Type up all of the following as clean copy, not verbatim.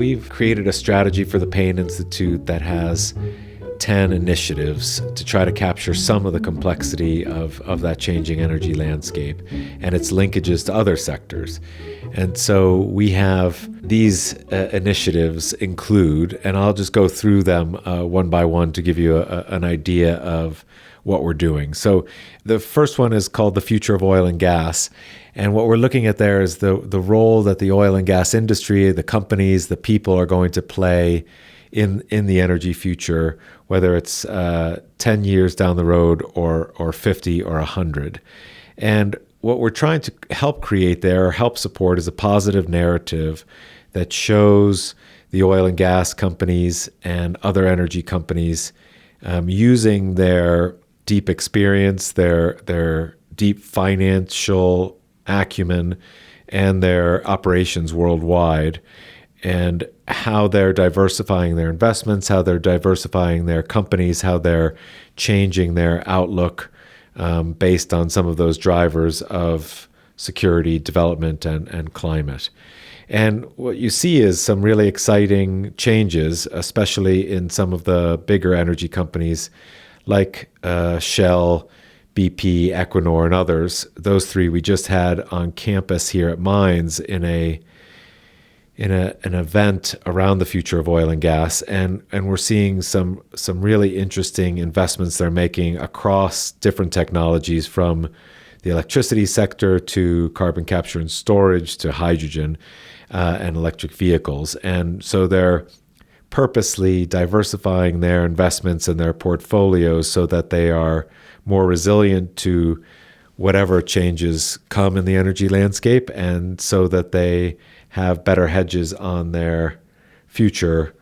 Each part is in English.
we've created a strategy for the Payne Institute that has 10 initiatives to try to capture some of the complexity of that changing energy landscape and its linkages to other sectors. And so we have these initiatives include, and I'll just go through them one by one to give you an idea of what we're doing. So the first one is called the Future of Oil and Gas. And what we're looking at there is the role that the oil and gas industry, the companies, the people are going to play in the energy future, whether it's 10 years down the road or 50 or 100. And what we're trying to help create there, or help support, is a positive narrative that shows the oil and gas companies and other energy companies using their deep experience, their deep financial acumen, and their operations worldwide, and how they're diversifying their investments, how they're diversifying their companies, how they're changing their outlook based on some of those drivers of security, development, and climate. And what you see is some really exciting changes, especially in some of the bigger energy companies like Shell, BP, Equinor, and others. Those three we just had on campus here at Mines in an event around the future of oil and gas, and we're seeing some really interesting investments they're making across different technologies, from the electricity sector to carbon capture and storage to hydrogen and electric vehicles. And so they're purposely diversifying their investments and their portfolios so that they are more resilient to whatever changes come in the energy landscape, and so that they have better hedges on their future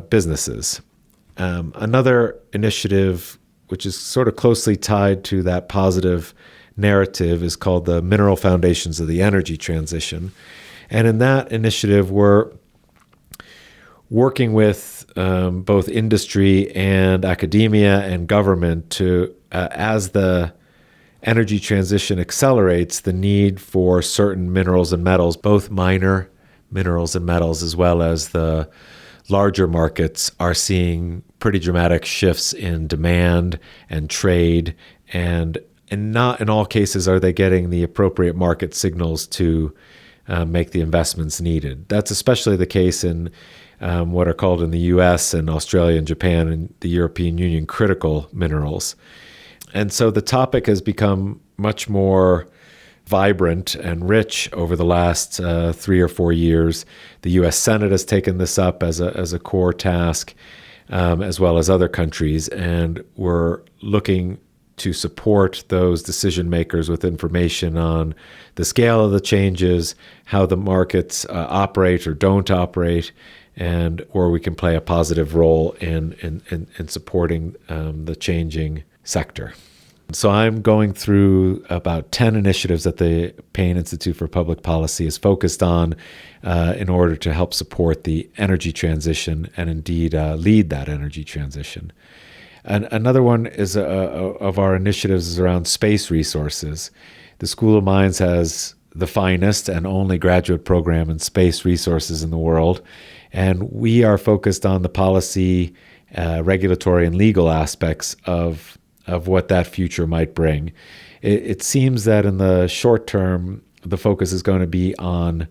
businesses. Another initiative, which is sort of closely tied to that positive narrative, is called the Mineral Foundations of the Energy Transition. And in that initiative, we're working with both industry and academia and government to, as the energy transition accelerates, the need for certain minerals and metals, both minor minerals and metals as well as the larger markets, are seeing pretty dramatic shifts in demand and trade, and not in all cases are they getting the appropriate market signals to make the investments needed. That's especially the case in what are called in the US and Australia and Japan and the European Union critical minerals. And so the topic has become much more vibrant and rich over the last 3 or 4 years. The U.S. Senate has taken this up as a core task, as well as other countries, and we're looking to support those decision makers with information on the scale of the changes, how the markets operate or don't operate, and where we can play a positive role in supporting the changing sector. So I'm going through about 10 initiatives that the Payne Institute for Public Policy is focused on in order to help support the energy transition and indeed lead that energy transition. And another one is of our initiatives is around space resources. The School of Mines has the finest and only graduate program in space resources in the world, and we are focused on the policy, regulatory, and legal aspects of what that future might bring. It seems that in the short term, the focus is going to be on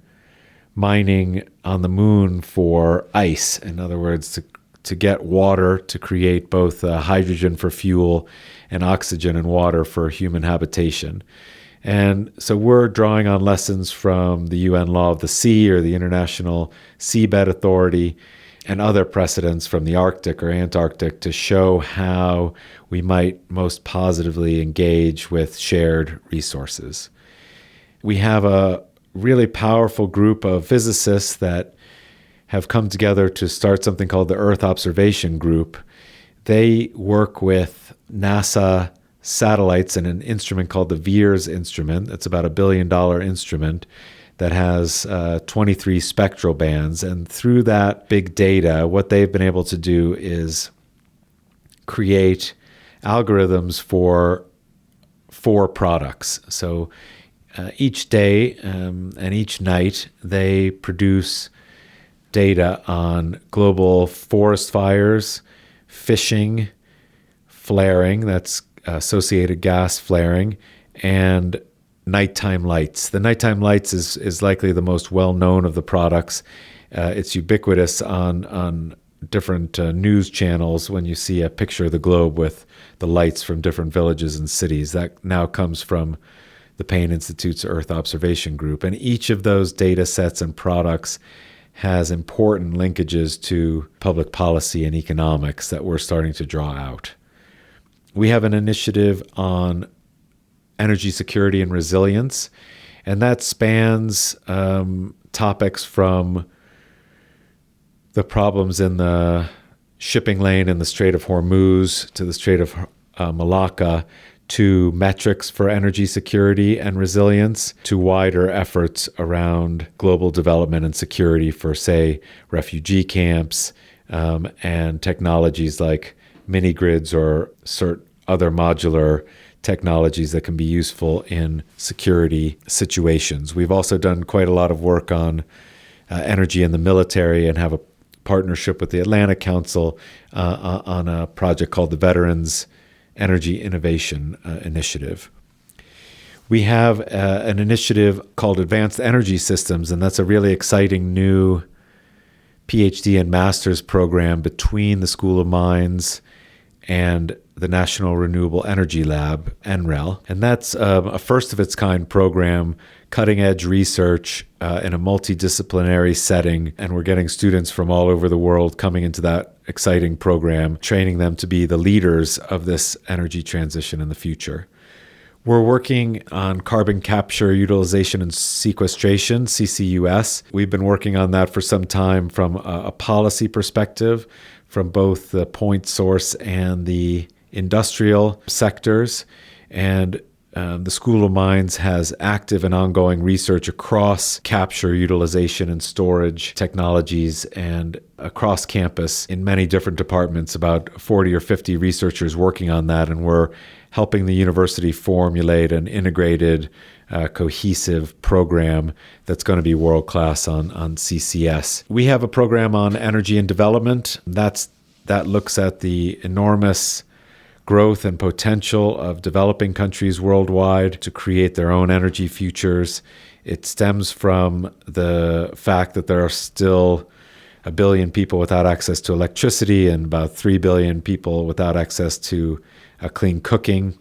mining on the moon for ice. In other words, to get water to create both hydrogen for fuel and oxygen and water for human habitation. And so we're drawing on lessons from the UN Law of the Sea or the International Seabed Authority and other precedents from the Arctic or Antarctic to show how we might most positively engage with shared resources. We have a really powerful group of physicists that have come together to start something called the Earth Observation Group. They work with NASA satellites and an instrument called the VEERS instrument. It's about $1 billion instrument that has 23 spectral bands. And through that big data, what they've been able to do is create algorithms for 4 products. So each day and each night, they produce data on global forest fires, fishing, flaring, that's associated gas flaring, and nighttime lights. The nighttime lights is likely the most well-known of the products. It's ubiquitous on different news channels when you see a picture of the globe with the lights from different villages and cities. That now comes from the Payne Institute's Earth Observation Group. And each of those data sets and products has important linkages to public policy and economics that we're starting to draw out. We have an initiative on energy security and resilience, and that spans topics from the problems in the shipping lane in the Strait of Hormuz to the Strait of Malacca, to metrics for energy security and resilience, to wider efforts around global development and security for, say, refugee camps, and technologies like mini grids or other modular technologies that can be useful in security situations. We've also done quite a lot of work on energy in the military and have a partnership with the Atlantic Council on a project called the Veterans Energy Innovation Initiative. We have an initiative called Advanced Energy Systems, and that's a really exciting new PhD and master's program between the School of Mines and the National Renewable Energy Lab, NREL. And that's a first-of-its-kind program, cutting-edge research in a multidisciplinary setting. And we're getting students from all over the world coming into that exciting program, training them to be the leaders of this energy transition in the future. We're working on carbon capture, utilization, and sequestration, CCUS. We've been working on that for some time from a policy perspective, from both the point source and the industrial sectors. And the School of Mines has active and ongoing research across capture, utilization, and storage technologies, and across campus in many different departments, about 40 or 50 researchers working on that. And we're helping the university formulate an integrated, cohesive program that's going to be world-class on CCS. We have a program on energy and development. That looks at the enormous growth and potential of developing countries worldwide to create their own energy futures. It stems from the fact that there are still 1 billion people without access to electricity and about 3 billion people without access to clean cooking,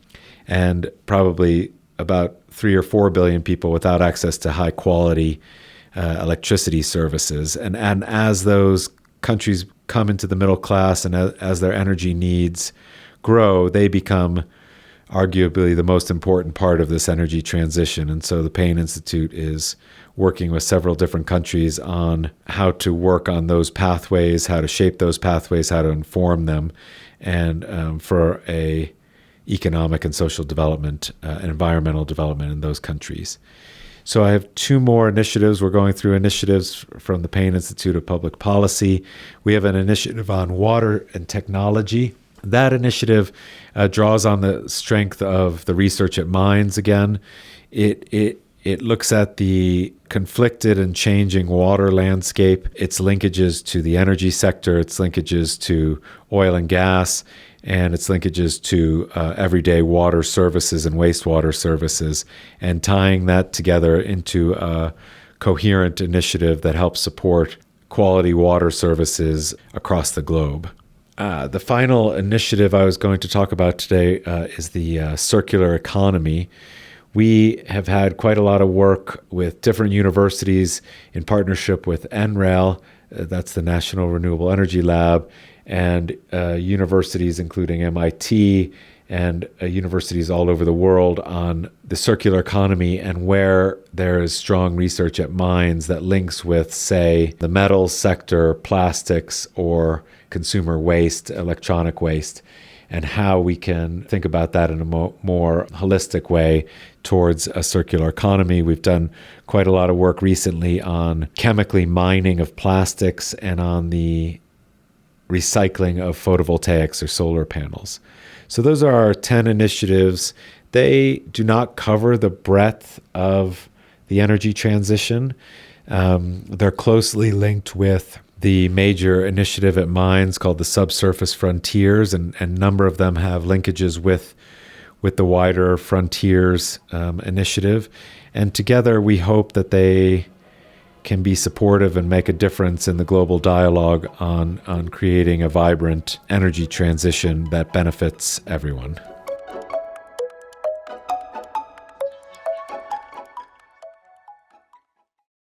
and probably about 3 or 4 billion people without access to high quality electricity services. And as those countries come into the middle class and as their energy needs grow, they become arguably the most important part of this energy transition. And so the Payne Institute is working with several different countries on how to work on those pathways, how to shape those pathways, how to inform them, and for a economic and social development, and environmental development in those countries. So I have 2 more initiatives. We're going through initiatives from the Payne Institute of Public Policy. We have an initiative on water and technology. That initiative draws on the strength of the research at Mines again. It looks at the conflicted and changing water landscape, its linkages to the energy sector, its linkages to oil and gas, and its linkages to everyday water services and wastewater services, and tying that together into a coherent initiative that helps support quality water services across the globe. The final initiative I was going to talk about today is the circular economy. We have had quite a lot of work with different universities in partnership with NREL, that's the National Renewable Energy Lab, and universities including MIT and universities all over the world on the circular economy, and where there is strong research at Mines that links with, say, the metals sector, plastics, or consumer waste, electronic waste, and how we can think about that in a more holistic way towards a circular economy. We've done quite a lot of work recently on chemically mining of plastics and on the recycling of photovoltaics or solar panels. So those are our 10 initiatives. They do not cover the breadth of the energy transition. They're closely linked with the major initiative at mines called the Subsurface Frontiers, and a number of them have linkages with the wider Frontiers initiative. And together we hope that they can be supportive and make a difference in the global dialogue on creating a vibrant energy transition that benefits everyone.